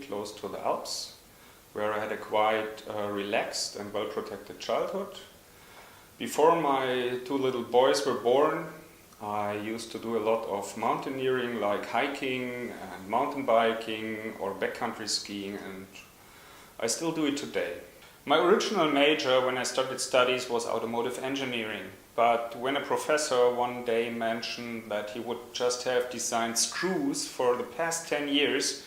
close to the Alps, where I had a quite relaxed and well-protected childhood. Before my two little boys were born, I used to do a lot of mountaineering, like hiking and mountain biking or backcountry skiing, and I still do it today. My original major when I started studies was automotive engineering, but when a professor one day mentioned that he would just have designed screws for the past 10 years,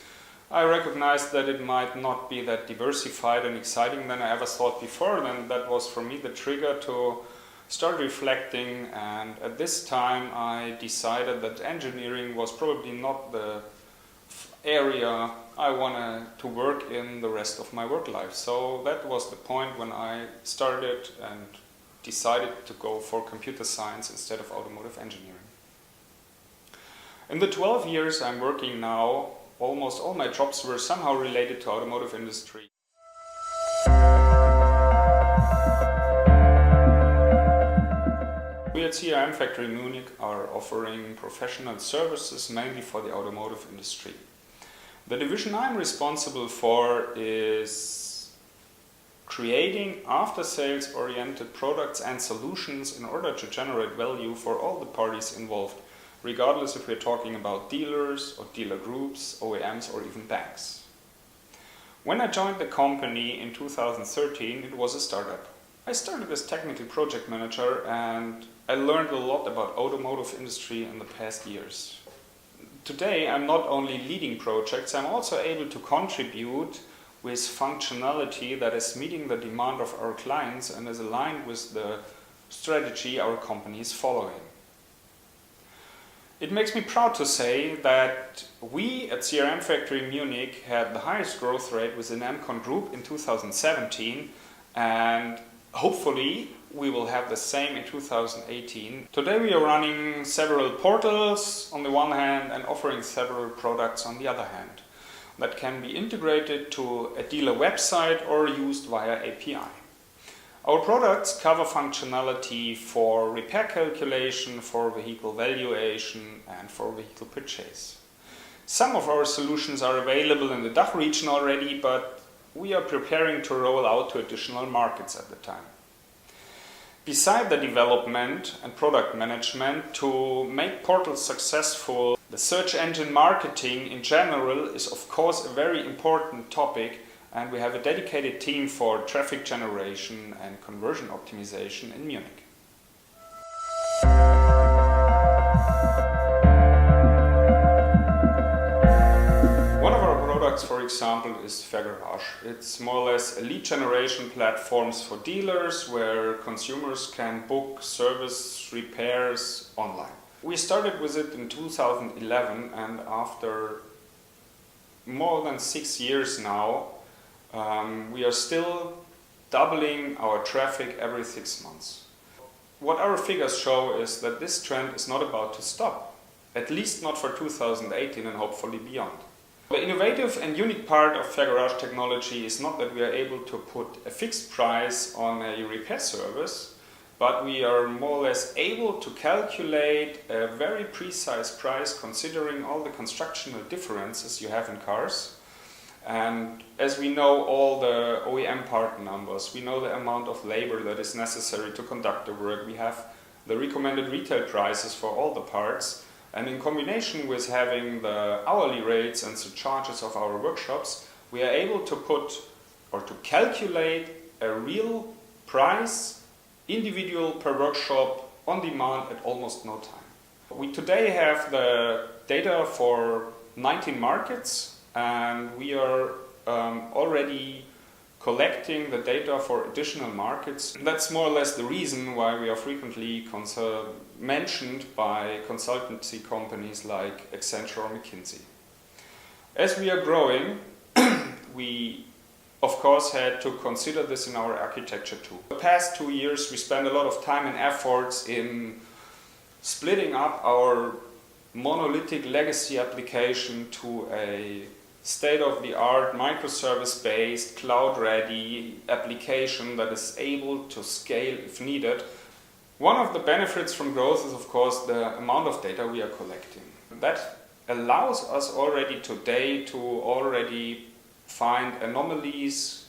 I recognized that it might not be that diversified and exciting than I ever thought before. Then that was for me the trigger to start reflecting, and at this time I decided that engineering was probably not the area I wanted to work in the rest of my work life. So that was the point when I started and decided to go for computer science instead of automotive engineering. In the 12 years I'm working now, almost all my jobs were somehow related to automotive industry. We at CRM Factory Munich are offering professional services mainly for the automotive industry. The division I'm responsible for is creating after-sales oriented products and solutions in order to generate value for all the parties involved, regardless if we're talking about dealers or dealer groups, OEMs or even banks. When I joined the company in 2013, it was a startup. I started as technical project manager and I learned a lot about automotive industry in the past years. Today I'm not only leading projects, I'm also able to contribute with functionality that is meeting the demand of our clients and is aligned with the strategy our company is following. It makes me proud to say that we at CRM Factory Munich had the highest growth rate within MCON Group in 2017, and hopefully we will have the same in 2018. Today we are running several portals on the one hand and offering several products on the other hand that can be integrated to a dealer website or used via API. Our products cover functionality for repair calculation, for vehicle valuation and for vehicle purchase. Some of our solutions are available in the DACH region already, but we are preparing to roll out to additional markets at the time. Beside the development and product management, to make portals successful, the search engine marketing in general is of course a very important topic, and we have a dedicated team for traffic generation and conversion optimization in Munich. One of our products, for example, is Vergarage. It's more or less a lead generation platforms for dealers where consumers can book service repairs online. We started with it in 2011, and after more than 6 years now, we are still doubling our traffic every 6 months. What our figures show is that this trend is not about to stop, at least not for 2018 and hopefully beyond. The innovative and unique part of Vergarage technology is not that we are able to put a fixed price on a repair service, but we are more or less able to calculate a very precise price considering all the constructional differences you have in cars. And as we know all the OEM part numbers, we know the amount of labor that is necessary to conduct the work, we have the recommended retail prices for all the parts, and in combination with having the hourly rates and the charges of our workshops, we are able to put or to calculate a real price, individual per workshop, on demand at almost no time. We today have the data for 19 markets, and we are already collecting the data for additional markets. That's more or less the reason why we are frequently mentioned by consultancy companies like Accenture or McKinsey. As we are growing, we of course had to consider this in our architecture too. The past 2 years we spent a lot of time and efforts in splitting up our monolithic legacy application to a state-of-the-art microservice-based cloud-ready application that is able to scale if needed. One of the benefits from growth is of course the amount of data we are collecting. That allows us already today to already find anomalies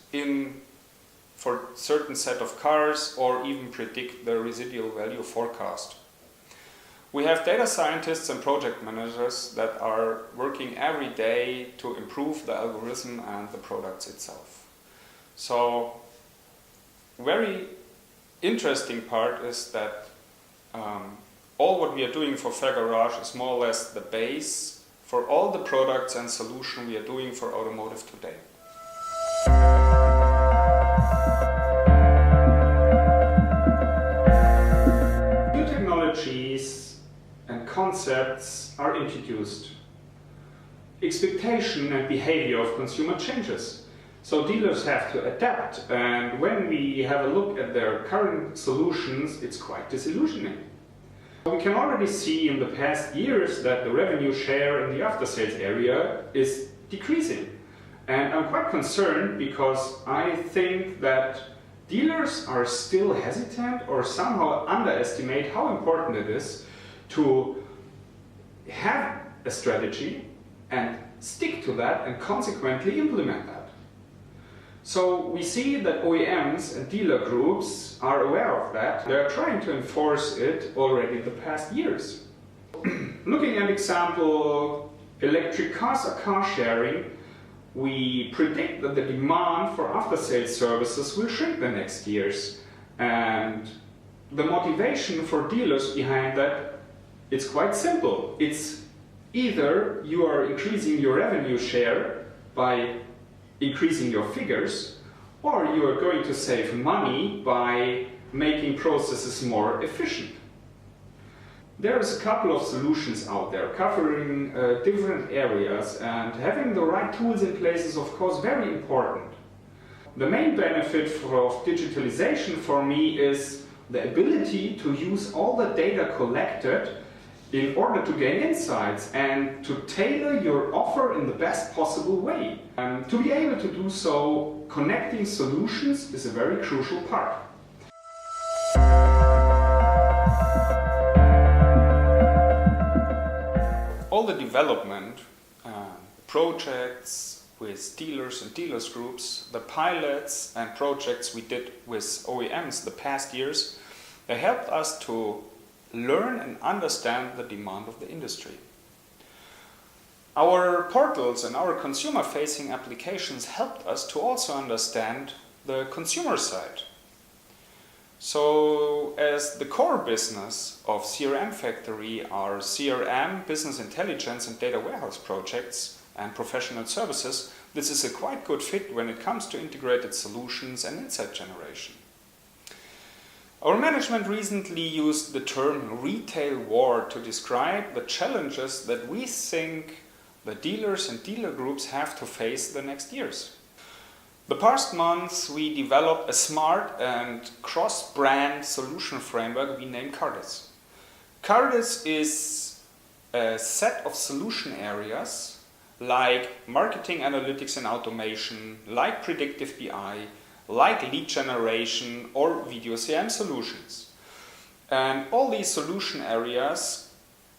for certain set of cars or even predict the residual value forecast. We have data scientists and project managers that are working every day to improve the algorithm and the products itself. So, very interesting part is that all what we are doing for Fair Garage is more or less the base for all the products and solutions we are doing for automotive today. New technologies and concepts are introduced. Expectation and behavior of consumer changes. So dealers have to adapt, and when we have a look at their current solutions, it's quite disillusioning. We can already see in the past years that the revenue share in the after-sales area is decreasing. And I'm quite concerned because I think that dealers are still hesitant or somehow underestimate how important it is to have a strategy and stick to that and consequently implement that. So we see that OEMs and dealer groups are aware of that. They are trying to enforce it already in the past years. Looking at example, electric cars or car sharing, we predict that the demand for after-sales services will shrink the next years. And the motivation for dealers behind that, it's quite simple. It's either you are increasing your revenue share by increasing your figures, or you are going to save money by making processes more efficient. There's a couple of solutions out there covering different areas, and having the right tools in place is of course very important. The main benefit of digitalization for me is the ability to use all the data collected in order to gain insights and to tailor your offer in the best possible way. And to be able to do so, connecting solutions is a very crucial part. All the development projects with dealers and dealers groups, the pilots and projects we did with OEMs the past years, they helped us to learn and understand the demand of the industry. Our portals and our consumer-facing applications helped us to also understand the consumer side. So, as the core business of CRM Factory are CRM, business intelligence and data warehouse projects and professional services, this is a quite good fit when it comes to integrated solutions and insight generation. Our management recently used the term retail war to describe the challenges that we think the dealers and dealer groups have to face the next years. The past months we developed a smart and cross-brand solution framework we named Cardis. Cardis is a set of solution areas like marketing analytics and automation, like predictive BI, like lead generation or video CM solutions. And all these solution areas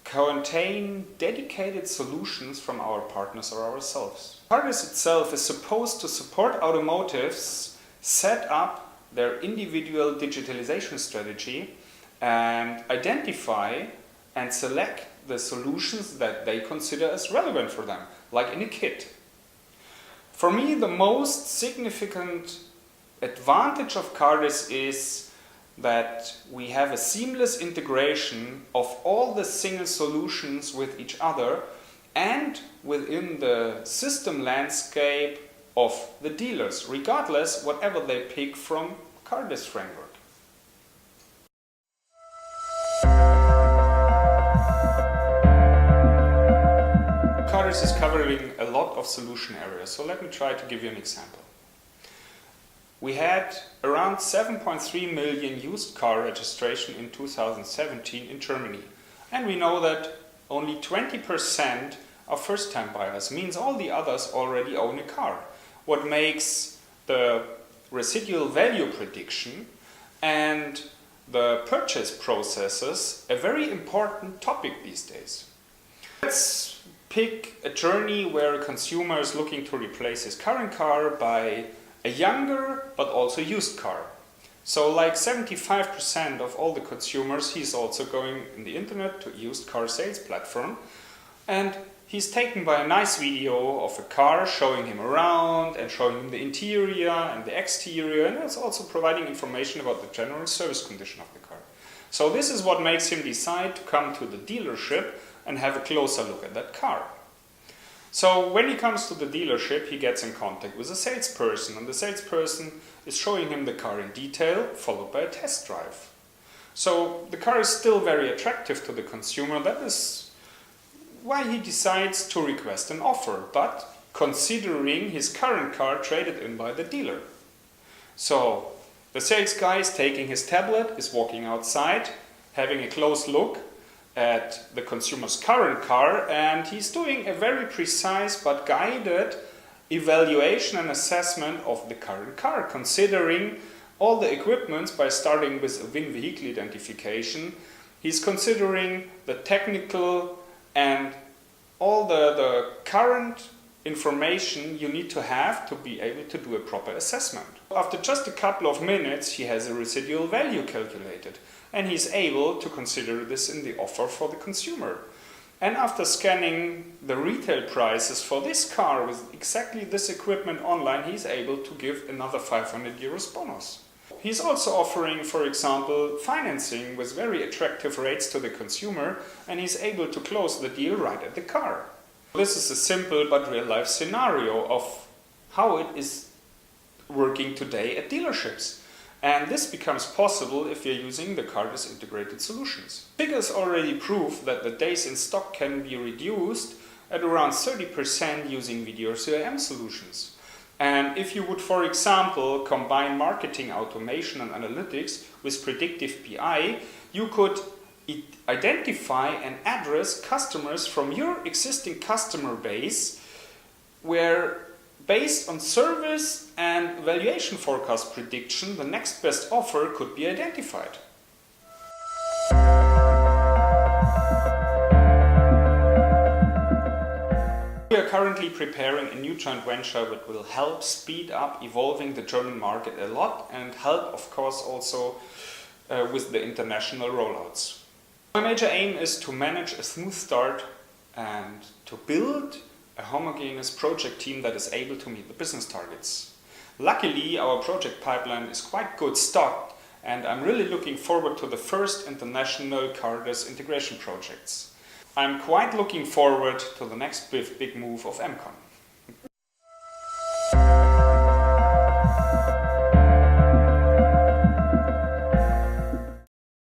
contain dedicated solutions from our partners or ourselves. Cardis itself is supposed to support automotives set up their individual digitalization strategy and identify and select the solutions that they consider as relevant for them, like in a kit. For me, the most significant advantage of Cardis is that we have a seamless integration of all the single solutions with each other and within the system landscape of the dealers, regardless whatever they pick from Cardis framework. Cardis is covering a lot of solution areas, so let me try to give you an example. We had around 7.3 million used car registration in 2017 in Germany. And we know that only 20% are first-time buyers, means all the others already own a car. What makes the residual value prediction and the purchase processes a very important topic these days. Let's pick a journey where a consumer is looking to replace his current car by a younger but also used car. So like 75% of all the consumers, he's also going in the internet to a used car sales platform, and he's taken by a nice video of a car, showing him around and showing him the interior and the exterior, and it's also providing information about the general service condition of the car. So this is what makes him decide to come to the dealership and have a closer look at that car. So when he comes to the dealership, he gets in contact with a salesperson, and the salesperson is showing him the car in detail, followed by a test drive. So the car is still very attractive to the consumer. That is why he decides to request an offer, but considering his current car traded in by the dealer. So the sales guy is taking his tablet, is walking outside, having a close look at the consumer's current car, and he's doing a very precise but guided evaluation and assessment of the current car, considering all the equipment by starting with a VIN vehicle identification. He's considering the technical and all the current information you need to have to be able to do a proper assessment. After just a couple of minutes, he has a residual value calculated, and he's able to consider this in the offer for the consumer. And after scanning the retail prices for this car with exactly this equipment online, he's able to give another 500 euros bonus. He's also offering, for example, financing with very attractive rates to the consumer, and he's able to close the deal right at the car. This is a simple but real-life scenario of how it is working today at dealerships. And this becomes possible if you're using the Carglass integrated solutions. Figures already prove that the days in stock can be reduced at around 30% using video CRM solutions. And if you would, for example, combine marketing automation and analytics with predictive BI, you could identify and address customers from your existing customer base, where based on service and valuation forecast prediction, the next best offer could be identified. We are currently preparing a new joint venture that will help speed up evolving the German market a lot, and help, of course, also with the international rollouts. My major aim is to manage a smooth start and to build a homogeneous project team that is able to meet the business targets. Luckily, our project pipeline is quite good stocked, and I'm really looking forward to the first international Carglass integration projects. I'm quite looking forward to the next big move of MCON.